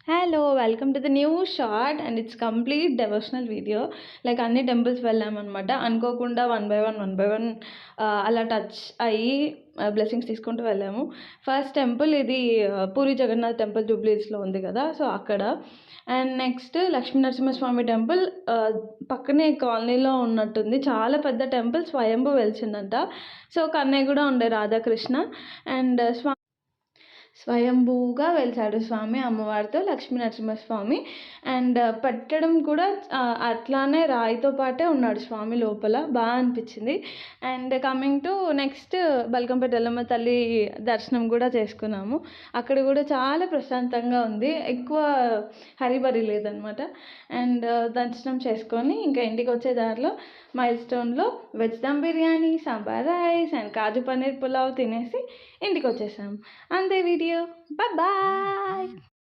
Hello! Welcome to the new short and it's complete devotional video. Like అన్ని temples వెళ్ళామనమాట. అనుకోకుండా one by one అలా touch అయ్యి blessings తీసుకుంటూ వెళ్ళాము. ఫస్ట్ టెంపుల్ ఇది పూరి జగన్నాథ్ టెంపుల్ జూబ్లీహిల్స్‌లో ఉంది కదా! సో, అక్కడ. And next Lakshmi Narasimhaswamy temple పక్కనే కాలనీలో ఉన్నట్టుంది. చాలా పెద్ద టెంపుల్ స్వయంభూ వెలిసిందంట. సో, కన్నయ్య కూడా ఉండే రాధాకృష్ణ అండ్ స్వయంభూగా వెలిసాడు స్వామి అమ్మవారితో లక్ష్మీ నరసింహస్వామి. అండ్ పెట్టడం కూడా అట్లానే రాయితో పాటే ఉన్నాడు స్వామి లోపల. బాగా అనిపించింది. And coming to next Balkampet Yellamma తల్లి దర్శనం కూడా చేసుకున్నాము. అక్కడ కూడా చాలా ప్రశాంతంగా ఉంది. ఎక్కువ హరిబరి లేదనమాట. అండ్ దర్శనం చేసుకొని ఇంకా ఇంటికి వచ్చే దారిలో మైల్ స్టోన్లో veg dum biryani, sambar rice and kaju paneer pulao తినేసి ఇంటికి వచ్చేసాము. అంతే వీడియో. బాయ్.